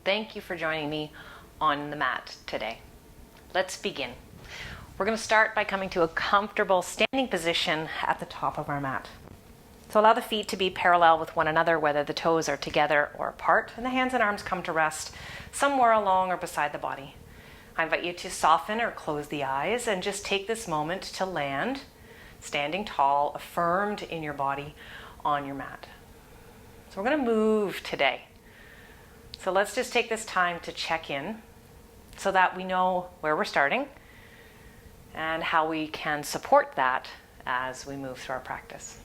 Thank you for joining me on the mat today. Let's begin. We're going to start by coming to a comfortable standing position at the top of our mat. So allow the feet to be parallel with one another, whether the toes are together or apart, and the hands and arms come to rest somewhere along or beside the body. I invite you to soften or close the eyes and just take this moment to land, standing tall, affirmed in your body on your mat. So we're going to move today. So let's just take this time to check in so that we know where we're starting and how we can support that as we move through our practice.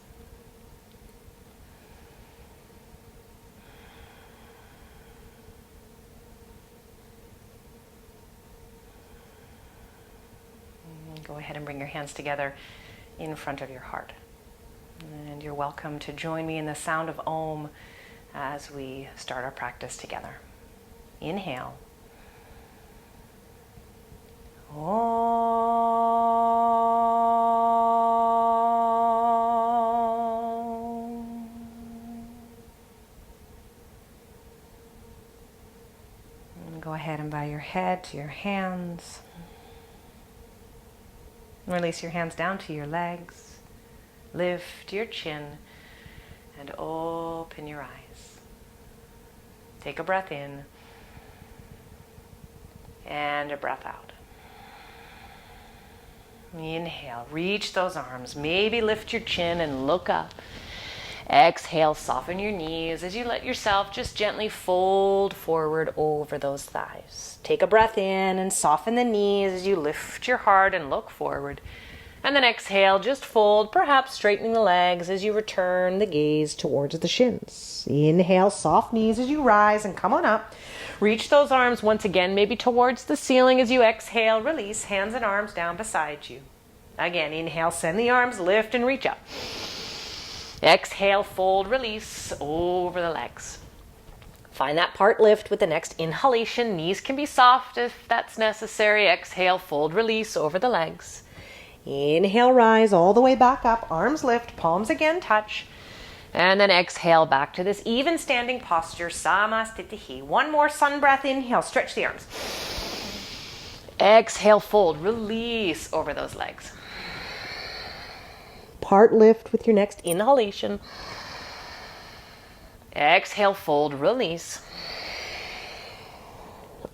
Go ahead and bring your hands together in front of your heart. And you're welcome to join me in the sound of Om as we start our practice together. Inhale. Om. And go ahead and bow your head to your hands. Release your hands down to your legs. Lift your chin and open your eyes. Take a breath in and a breath out. Inhale, reach those arms. Maybe lift your chin and look up. Exhale, soften your knees as you let yourself just gently fold forward over those thighs. Take a breath in and soften the knees as you lift your heart and look forward. And then exhale, just fold, perhaps straightening the legs as you return the gaze towards the shins. Inhale, soft knees as you rise and come on up. Reach those arms once again, maybe towards the ceiling as you exhale. Release, hands and arms down beside you. Again, inhale, send the arms, lift and reach up. Exhale, fold, release over the legs. Find that part lift with the next inhalation. Knees can be soft if that's necessary. Exhale, fold, release over the legs. Inhale, rise all the way back up. Arms lift, palms again touch. And then exhale back to this even standing posture, Samastitihi. One more sun breath, inhale, stretch the arms. Exhale, fold, release over those legs. Part lift with your next inhalation. Exhale, fold, release.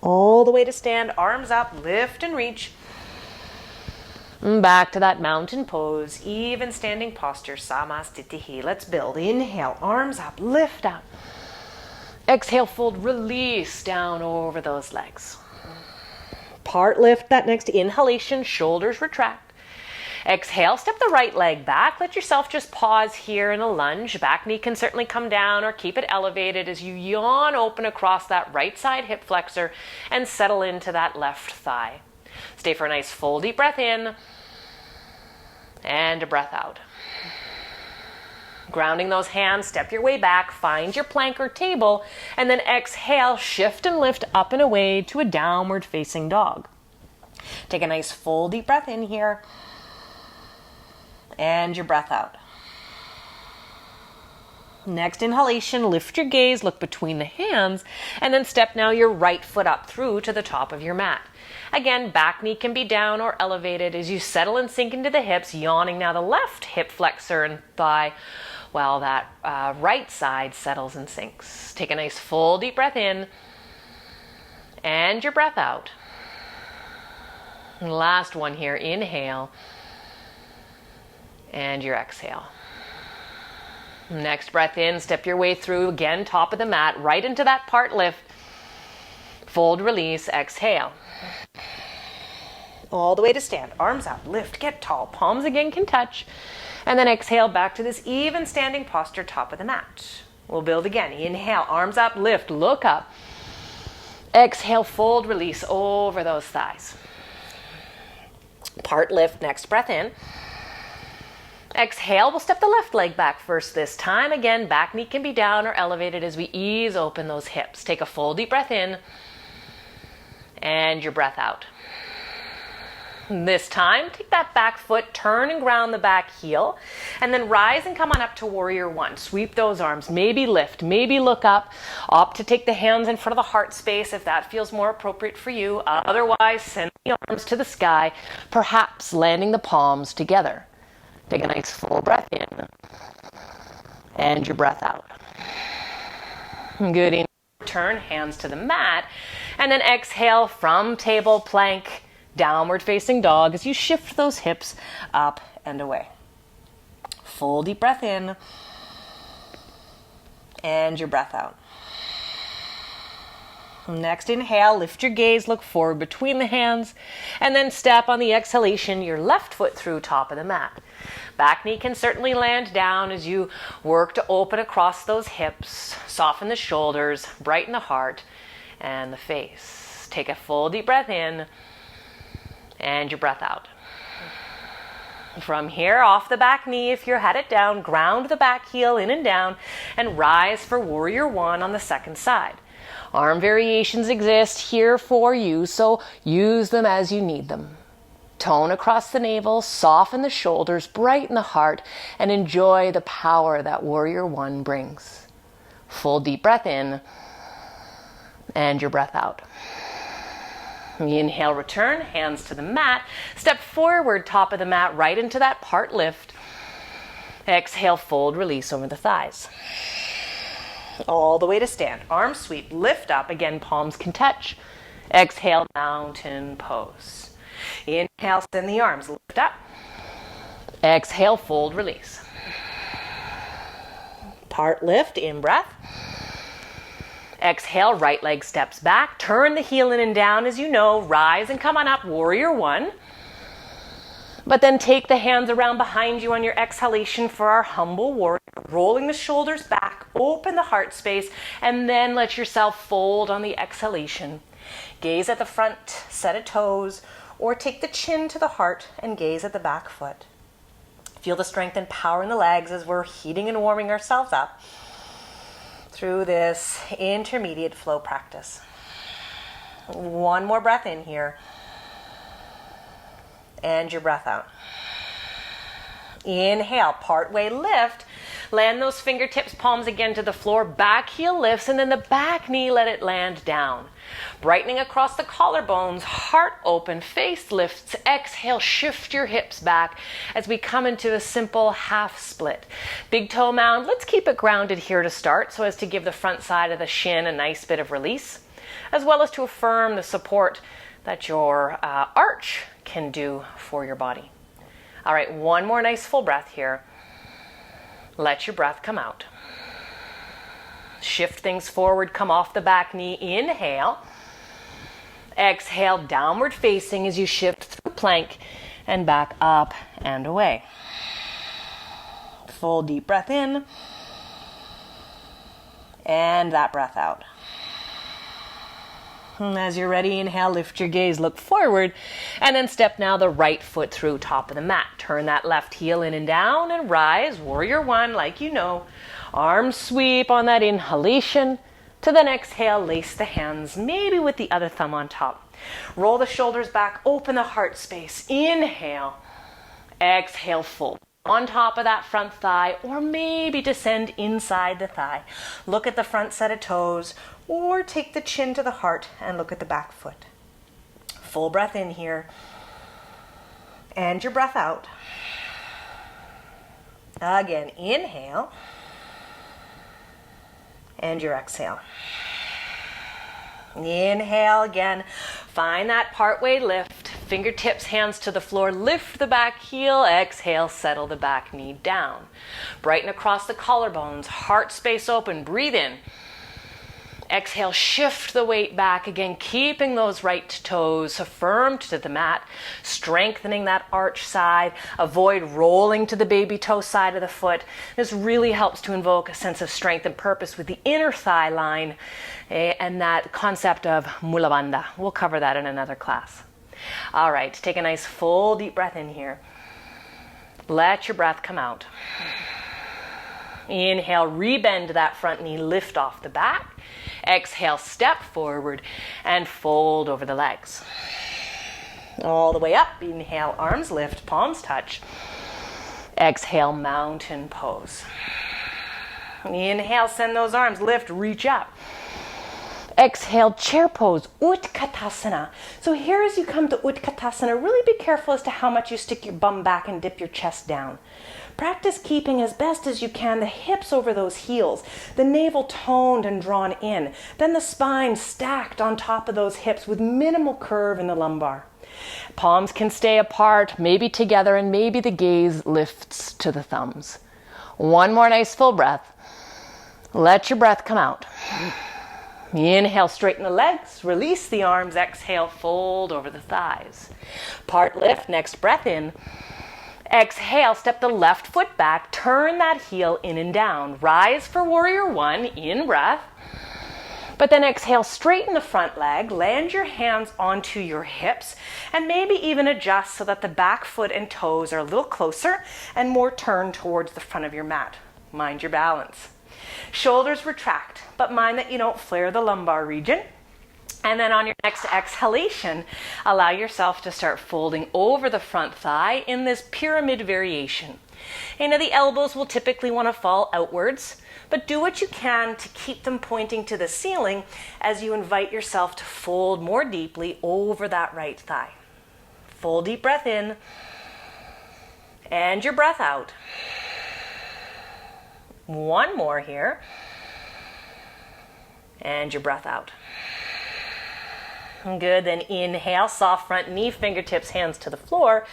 All the way to stand, arms up, lift and reach. Back to that mountain pose, even standing posture, Samastitihi. Let's build. Inhale, arms up, lift up. Exhale, fold, release down over those legs. Part lift, that next inhalation, shoulders retract. Exhale, step the right leg back. Let yourself just pause here in a lunge. Back knee can certainly come down or keep it elevated as you yawn open across that right side hip flexor and settle into that left thigh. Stay for a nice full deep breath in and a breath out. Grounding those hands, step your way back, find your plank or table, and then exhale, shift and lift up and away to a downward facing dog. Take a nice full deep breath in here. And your breath out. Next inhalation, lift your gaze, look between the hands, and then step now your right foot up through to the top of your mat. Again, back knee can be down or elevated as you settle and sink into the hips, yawning now the left hip flexor and thigh while that right side settles and sinks. Take a nice full deep breath in and your breath out. And last one here, inhale. And your exhale. Next breath in, step your way through, again, top of the mat, right into that part lift. Fold, release, exhale. All the way to stand, arms out, lift, get tall, palms again can touch. And then exhale back to this even standing posture, top of the mat. We'll build again. Inhale, arms up, lift, look up. Exhale, fold, release over those thighs. Part lift, next breath in. Exhale, we'll step the left leg back first this time. Again, back knee can be down or elevated as we ease open those hips. Take a full deep breath in and your breath out. This time, take that back foot, turn and ground the back heel, and then rise and come on up to warrior one. Sweep those arms, maybe lift, maybe look up. Opt to take the hands in front of the heart space if that feels more appropriate for you. Otherwise, send the arms to the sky, perhaps landing the palms together. Take a nice full breath in, and your breath out. Good. Turn hands to the mat, and then exhale from table, plank, downward facing dog as you shift those hips up and away. Full deep breath in, and your breath out. Next inhale, lift your gaze, look forward between the hands, and then step on the exhalation your left foot through top of the mat. Back knee can certainly land down as you work to open across those hips, soften the shoulders, brighten the heart and the face. Take a full deep breath in, and your breath out. From here, off the back knee, if you're headed down, ground the back heel in and down, and rise for warrior one on the second side. Arm variations exist here for you, so use them as you need them. Tone across the navel, soften the shoulders, brighten the heart, and enjoy the power that warrior one brings. Full deep breath in, and your breath out. Inhale, return, hands to the mat. Step forward, top of the mat, right into that part lift. Exhale, fold, release over the thighs. All the way to stand. Arms sweep, lift up. Again, palms can touch. Exhale, mountain pose. Inhale, send the arms, lift up. Exhale, fold, release. Part lift, in breath. Exhale, right leg steps back. Turn the heel in and down as you know. Rise and come on up, warrior one. But then take the hands around behind you on your exhalation for our humble warrior. Rolling the shoulders back, open the heart space, and then let yourself fold on the exhalation. Gaze at the front set of toes, or take the chin to the heart and gaze at the back foot. Feel the strength and power in the legs as we're heating and warming ourselves up through this intermediate flow practice. One more breath in here, and your breath out. Inhale, partway lift. Land those fingertips, palms again to the floor. Back heel lifts, and then the back knee, let it land down. Brightening across the collarbones, heart open, face lifts. Exhale, shift your hips back as we come into a simple half split. Big toe mound, let's keep it grounded here to start so as to give the front side of the shin a nice bit of release, as well as to affirm the support that your arch can do for your body. All right, one more nice full breath here. Let your breath come out. Shift things forward, come off the back knee. Inhale. Exhale, downward facing as you shift through plank and back up and away. Full deep breath in. And that breath out. And as you're ready, inhale, lift your gaze, look forward, and then step now the right foot through top of the mat. Turn that left heel in and down and rise, warrior one, like you know. Arms sweep on that inhalation. To then exhale, lace the hands, maybe with the other thumb on top. Roll the shoulders back, open the heart space. Inhale, exhale, fold on top of that front thigh, or maybe descend inside the thigh. Look at the front set of toes, or take the chin to the heart and look at the back foot. Full breath in here, and your breath out. Again, inhale, and your exhale. Inhale again, find that partway lift, fingertips, hands to the floor, lift the back heel, exhale, settle the back knee down. Brighten across the collarbones, heart space open, breathe in. Exhale, shift the weight back again, keeping those right toes affirmed to the mat, strengthening that arch side. Avoid rolling to the baby toe side of the foot. This really helps to invoke a sense of strength and purpose with the inner thigh line and that concept of mula bandha. We'll cover that in another class. All right, take a nice full deep breath in here. Let your breath come out. Inhale, rebend that front knee, lift off the back. Exhale, step forward and fold over the legs. All the way up. Inhale, arms lift, palms touch. Exhale, mountain pose. Inhale, send those arms, lift, reach up. Exhale, chair pose, Utkatasana. So here as you come to Utkatasana, really be careful as to how much you stick your bum back and dip your chest down. Practice keeping as best as you can the hips over those heels, the navel toned and drawn in, then the spine stacked on top of those hips with minimal curve in the lumbar. Palms can stay apart, maybe together, and maybe the gaze lifts to the thumbs. One more nice full breath. Let your breath come out. Inhale, straighten the legs, release the arms, exhale, fold over the thighs. Part lift, next breath in. Exhale, step the left foot back, turn that heel in and down. Rise for warrior one, in breath. But then exhale, straighten the front leg, land your hands onto your hips, and maybe even adjust so that the back foot and toes are a little closer and more turned towards the front of your mat. Mind your balance. Shoulders retract, but mind that you don't flare the lumbar region. And then on your next exhalation, allow yourself to start folding over the front thigh in this pyramid variation. The elbows will typically want to fall outwards, but do what you can to keep them pointing to the ceiling as you invite yourself to fold more deeply over that right thigh. Full deep breath in, and your breath out. One more here, and your breath out. Good, then inhale, soft front knee, fingertips, hands to the floor,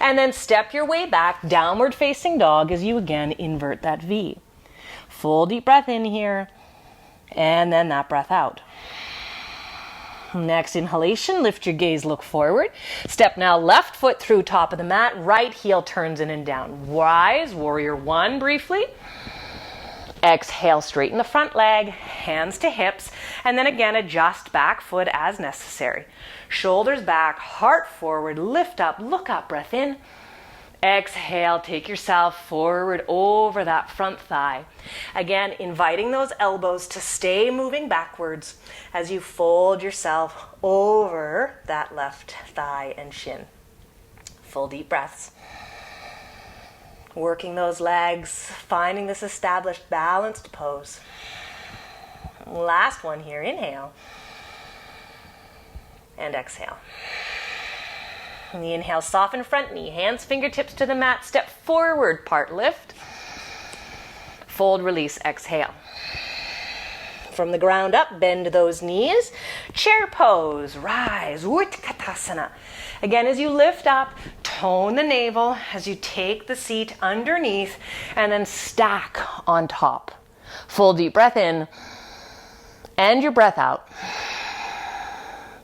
and then step your way back, downward facing dog as you again invert that V. Full deep breath in here, and then that breath out. Next inhalation, lift your gaze, look forward. Step now left foot through top of the mat, right heel turns in and down. Rise, warrior one briefly. Exhale, straighten the front leg, hands to hips, and then again adjust back foot as necessary. Shoulders back, heart forward, lift up, look up, breath in. Exhale, take yourself forward over that front thigh. Again, inviting those elbows to stay moving backwards as you fold yourself over that left thigh and shin. Full deep breaths. Working those legs, finding this established balanced pose. Last one here, inhale. And exhale. And the inhale, soften front knee, hands, fingertips to the mat, step forward, part lift. Fold, release, exhale. From the ground up, bend those knees. Chair pose, rise, Utkatasana. Again, as you lift up, tone the navel as you take the seat underneath and then stack on top. Full deep breath in and your breath out.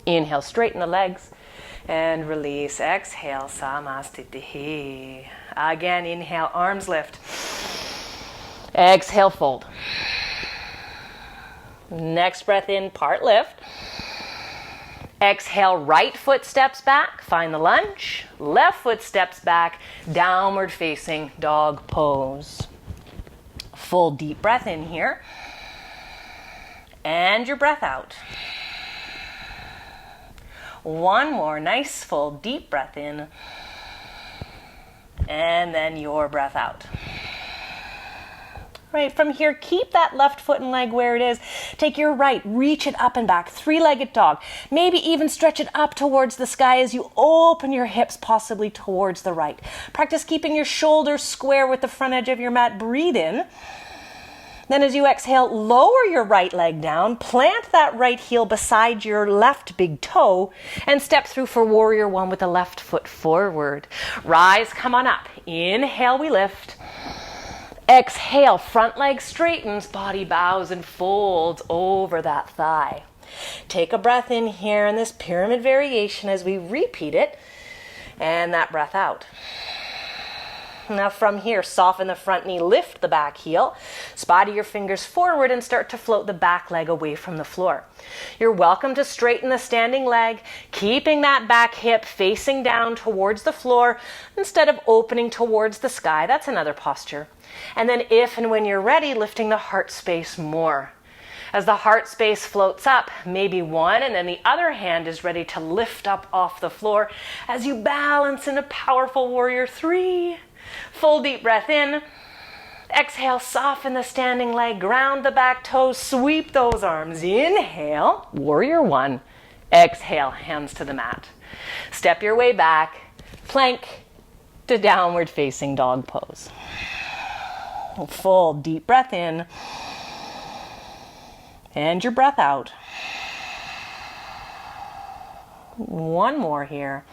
Inhale, straighten the legs and release. Exhale, Samastitihi. Again, inhale, arms lift. Exhale, fold. Next breath in, part lift. Exhale, right foot steps back, find the lunge. Left foot steps back, downward facing dog pose. Full deep breath in here. And your breath out. One more nice full deep breath in. And then your breath out. Right, from here, keep that left foot and leg where it is. Take your right, reach it up and back, three-legged dog. Maybe even stretch it up towards the sky as you open your hips, possibly towards the right. Practice keeping your shoulders square with the front edge of your mat. Breathe in. Then as you exhale, lower your right leg down, plant that right heel beside your left big toe, and step through for warrior one with the left foot forward. Rise, come on up. Inhale, we lift. Exhale, front leg straightens, body bows and folds over that thigh. Take a breath in here in this pyramid variation as we repeat it, and that breath out. Now from here, soften the front knee, lift the back heel, spotty your fingers forward and start to float the back leg away from the floor. You're welcome to straighten the standing leg, keeping that back hip facing down towards the floor instead of opening towards the sky. That's another posture. And then if and when you're ready, lifting the heart space more. As the heart space floats up, maybe one and then the other hand is ready to lift up off the floor as you balance in a powerful warrior three. Full deep breath in. Exhale, soften the standing leg, ground the back toes, sweep those arms. Inhale, warrior one. Exhale, hands to the mat. Step your way back, plank to downward facing dog pose. Full deep breath in. And your breath out. One more here.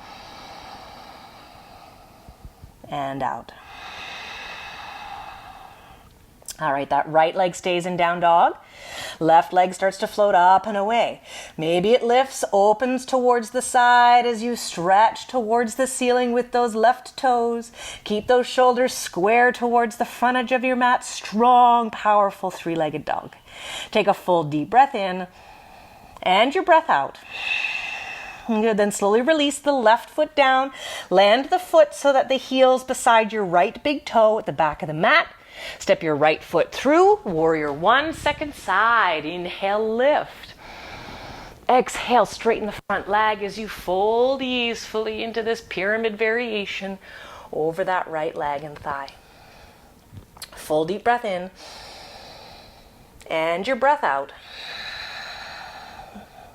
And out. All right, that right leg stays in down dog. Left leg starts to float up and away. Maybe it lifts, opens towards the side as you stretch towards the ceiling with those left toes. Keep those shoulders square towards the front edge of your mat. Strong, powerful three-legged dog. Take a full deep breath in and your breath out. Good, then slowly release the left foot down. Land the foot so that the heel's beside your right big toe at the back of the mat. Step your right foot through, warrior one, second side. Inhale, lift. Exhale, straighten the front leg as you fold easefully into this pyramid variation over that right leg and thigh. Full deep breath in. And your breath out.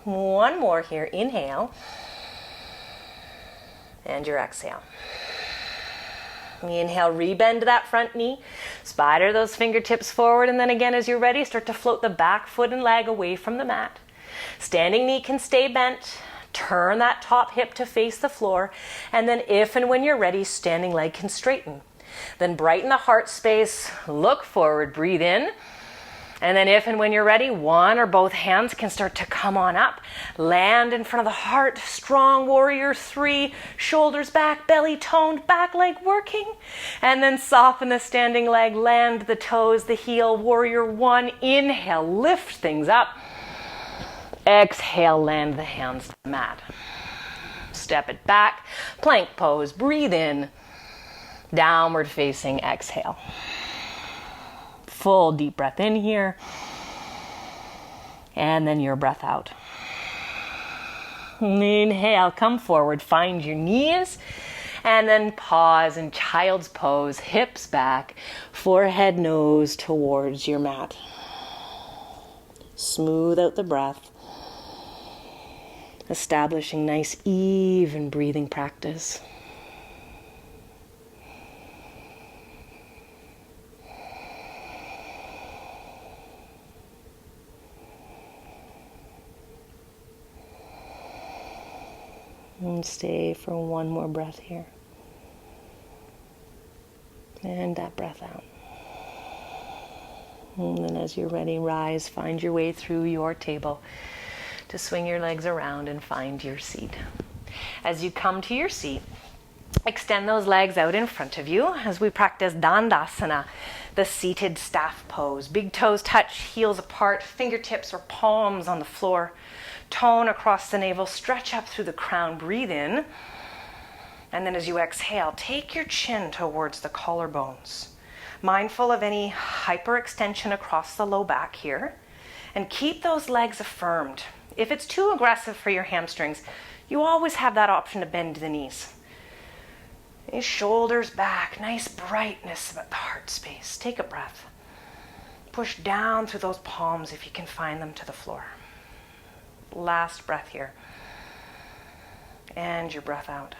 One more here. Inhale. And your exhale. Inhale, rebend that front knee. Spider those fingertips forward. And then again, as you're ready, start to float the back foot and leg away from the mat. Standing knee can stay bent. Turn that top hip to face the floor. And then if and when you're ready, standing leg can straighten. Then brighten the heart space. Look forward. Breathe in. And then if and when you're ready, one or both hands can start to come on up. Land in front of the heart. Strong warrior three. Shoulders back, belly toned, back leg working. And then soften the standing leg. Land the toes, the heel. Warrior one. Inhale, lift things up. Exhale, land the hands to the mat. Step it back. Plank pose. Breathe in. Downward facing exhale. Full deep breath in here. And then your breath out. Inhale, come forward, find your knees. And then pause in child's pose, hips back, forehead, nose towards your mat. Smooth out the breath. Establishing nice, even breathing practice. And stay for one more breath here. And that breath out. And then as you're ready, rise, find your way through your table to swing your legs around and find your seat. As you come to your seat, extend those legs out in front of you as we practice Dandasana, the seated staff pose. Big toes touch, heels apart, fingertips or palms on the floor. Tone across the navel, stretch up through the crown, breathe in. And then as you exhale, take your chin towards the collarbones. Mindful of any hyperextension across the low back here. And keep those legs affirmed. If it's too aggressive for your hamstrings, you always have that option to bend the knees. Shoulders back, nice brightness at the heart space. Take a breath. Push down through those palms if you can find them to the floor. Last breath here. And your breath out.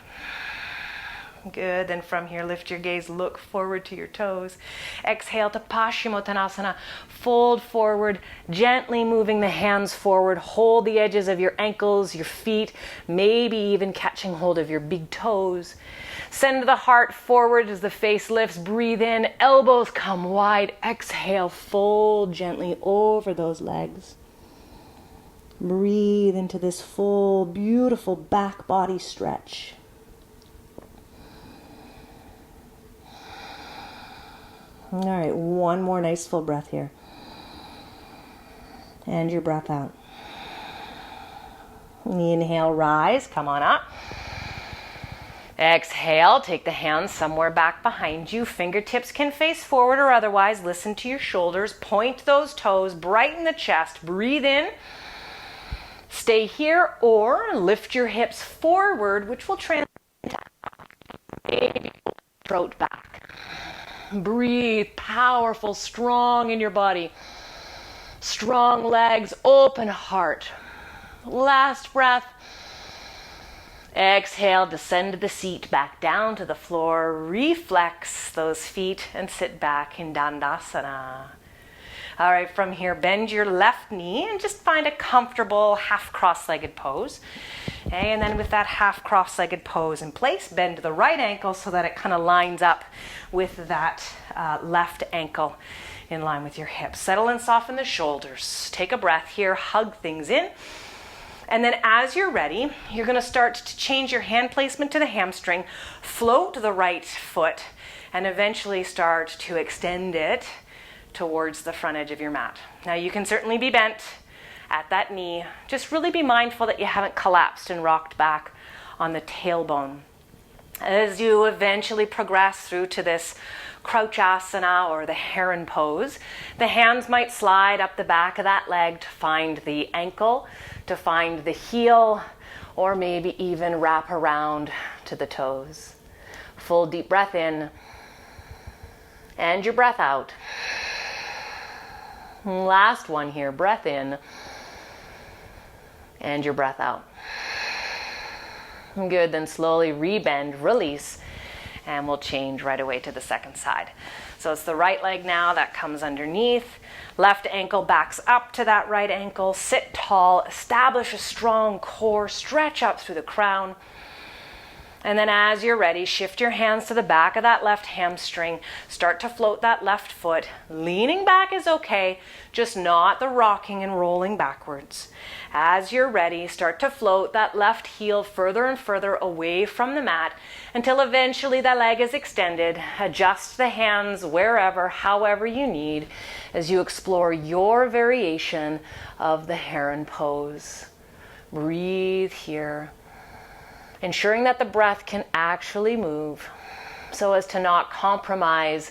Good. Then from here, lift your gaze, look forward to your toes. Exhale to Paschimottanasana. Fold forward, gently moving the hands forward. Hold the edges of your ankles, your feet, maybe even catching hold of your big toes. Send the heart forward as the face lifts. Breathe in, elbows come wide. Exhale, fold gently over those legs. Breathe into this full, beautiful back body stretch. All right, one more nice full breath here. And your breath out. Inhale, rise, come on up. Exhale, take the hands somewhere back behind you. Fingertips can face forward or otherwise. Listen to your shoulders. Point those toes, brighten the chest. Breathe in. Stay here or lift your hips forward, which will translate into throat back. Breathe, powerful, strong in your body. Strong legs, open heart. Last breath. Exhale, descend to the seat, back down to the floor. Reflex those feet and sit back in Dandasana. All right, from here, bend your left knee and just find a comfortable half cross-legged pose. Okay, and then with that half cross-legged pose in place, bend the right ankle so that it kind of lines up with that left ankle in line with your hips. Settle and soften the shoulders. Take a breath here, hug things in. And then as you're ready, you're going to start to change your hand placement to the hamstring, float the right foot, and eventually start to extend it towards the front edge of your mat. Now you can certainly be bent at that knee. Just really be mindful that you haven't collapsed and rocked back on the tailbone. As you eventually progress through to this Crouchasana or the heron pose, the hands might slide up the back of that leg to find the ankle, to find the heel, or maybe even wrap around to the toes. Full deep breath in and your breath out. Last one here, breath in and your breath out. Good, then slowly rebend, release, and we'll change right away to the second side. So it's the right leg now that comes underneath. Left ankle backs up to that right ankle. Sit tall, establish a strong core, stretch up through the crown. And then as you're ready, shift your hands to the back of that left hamstring. Start to float that left foot. Leaning back is okay, just not the rocking and rolling backwards. As you're ready, start to float that left heel further and further away from the mat until eventually the leg is extended. Adjust the hands wherever, however you need as you explore your variation of the heron pose. Breathe here, ensuring that the breath can actually move so as to not compromise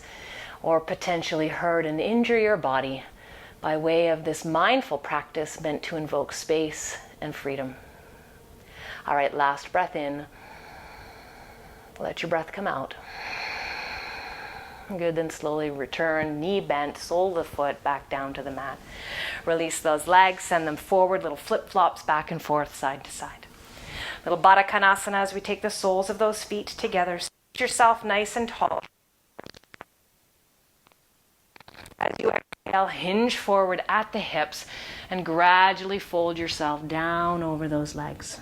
or potentially hurt and injure your body by way of this mindful practice meant to invoke space and freedom. All right, last breath in. Let your breath come out. Good, then slowly return, knee bent, sole of the foot back down to the mat. Release those legs, send them forward, little flip-flops back and forth, side to side. Little Baddha Konasana as we take the soles of those feet together. Sit yourself nice and tall. As you exhale, hinge forward at the hips and gradually fold yourself down over those legs.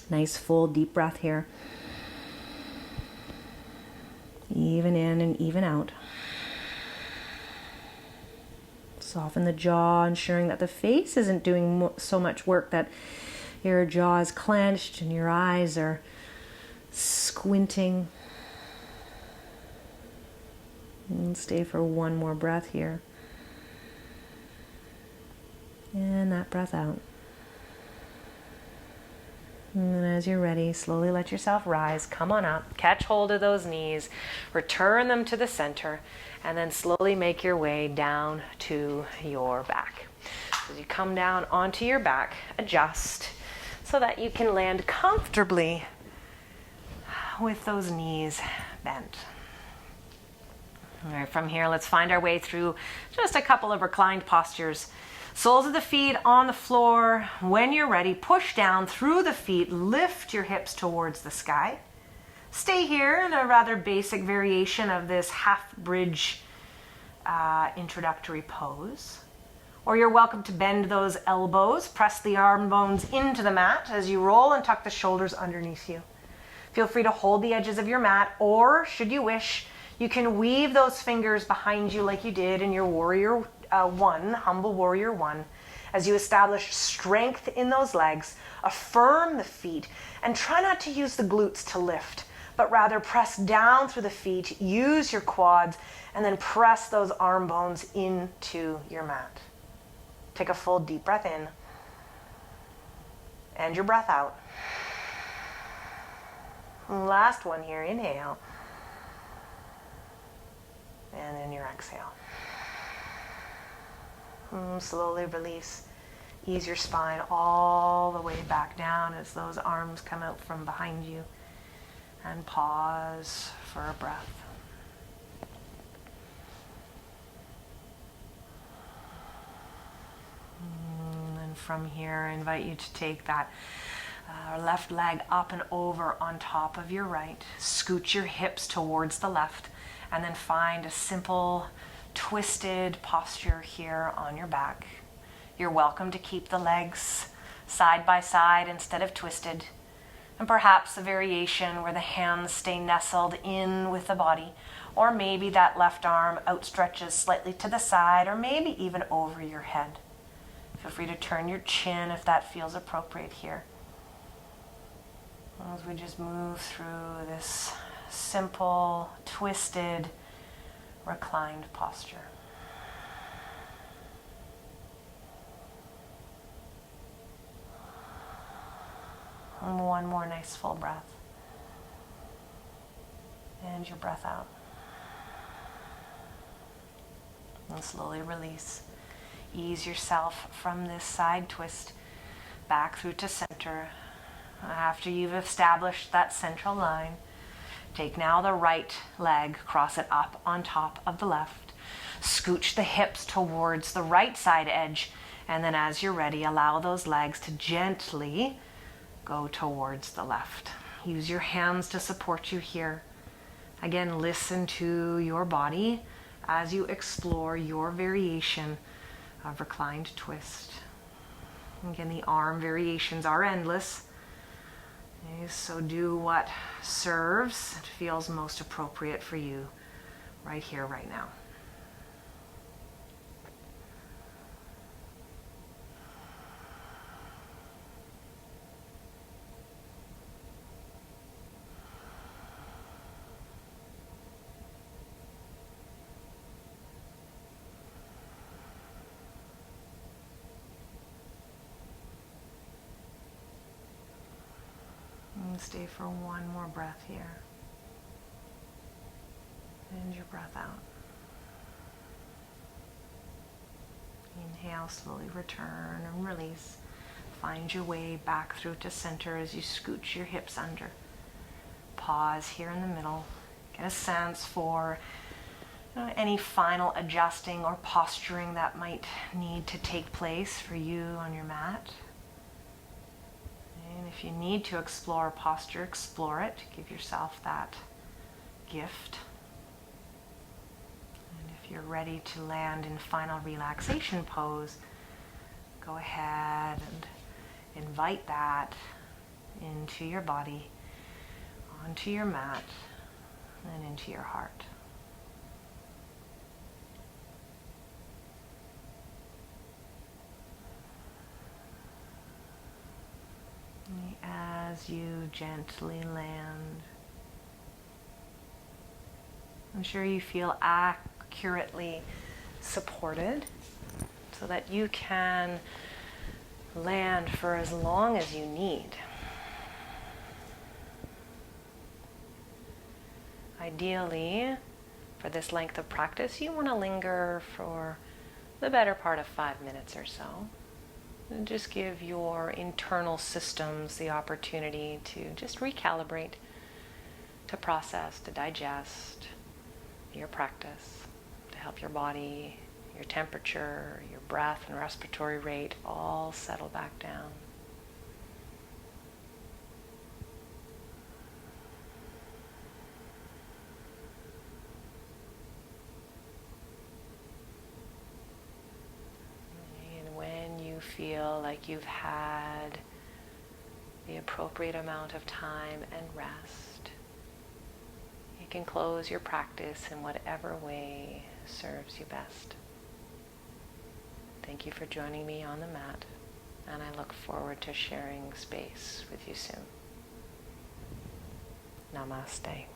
Nice full deep breath here. Even in and even out. Soften the jaw, ensuring that the face isn't doing so much work that your jaw is clenched and your eyes are squinting. And stay for one more breath here. And that breath out. And as you're ready, slowly let yourself rise. Come on up. Catch hold of those knees. Return them to the center. And then slowly make your way down to your back. As you come down onto your back, adjust so that you can land comfortably with those knees bent. All right, from here, let's find our way through just a couple of reclined postures. Soles of the feet on the floor. When you're ready, push down through the feet, lift your hips towards the sky. Stay here in a rather basic variation of this half bridge introductory pose. Or you're welcome to bend those elbows, press the arm bones into the mat as you roll and tuck the shoulders underneath you. Feel free to hold the edges of your mat, or should you wish, you can weave those fingers behind you like you did in your warrior one, humble warrior one, as you establish strength in those legs, affirm the feet, and try not to use the glutes to lift, but rather press down through the feet, use your quads, and then press those arm bones into your mat. Take a full deep breath in, and your breath out. Last one here, inhale. And then your exhale. Slowly release. Ease your spine all the way back down as those arms come out from behind you. And pause for a breath. And from here, I invite you to take that left leg up and over on top of your right. Scoot your hips towards the left, and then find a simple twisted posture here on your back. You're welcome to keep the legs side by side instead of twisted, and perhaps a variation where the hands stay nestled in with the body, or maybe that left arm outstretches slightly to the side, or maybe even over your head. Feel free to turn your chin if that feels appropriate here. As we just move through this simple, twisted, reclined posture. And one more nice full breath. And your breath out. And slowly release. Ease yourself from this side twist back through to center. After you've established that central line, take now the right leg, cross it up on top of the left. Scooch the hips towards the right side edge, and then as you're ready, allow those legs to gently go towards the left. Use your hands to support you here. Again, listen to your body as you explore your variation of reclined twist. Again, the arm variations are endless. Okay, so do what serves, it feels most appropriate for you right here, right now. And stay for one more breath here. And your breath out. Inhale, slowly return and release. Find your way back through to center as you scooch your hips under. Pause here in the middle. Get a sense for any final adjusting or posturing that might need to take place for you on your mat. And if you need to explore posture, explore it. Give yourself that gift. And if you're ready to land in final relaxation pose, go ahead and invite that into your body, onto your mat, and into your heart. As you gently land, ensure you feel accurately supported so that you can land for as long as you need. Ideally, for this length of practice, you want to linger for the better part of 5 minutes or so. And just give your internal systems the opportunity to just recalibrate, to process, to digest your practice, to help your body, your temperature, your breath and respiratory rate all settle back down. Feel like you've had the appropriate amount of time and rest, you can close your practice in whatever way serves you best. Thank you for joining me on the mat, and I look forward to sharing space with you soon. Namaste.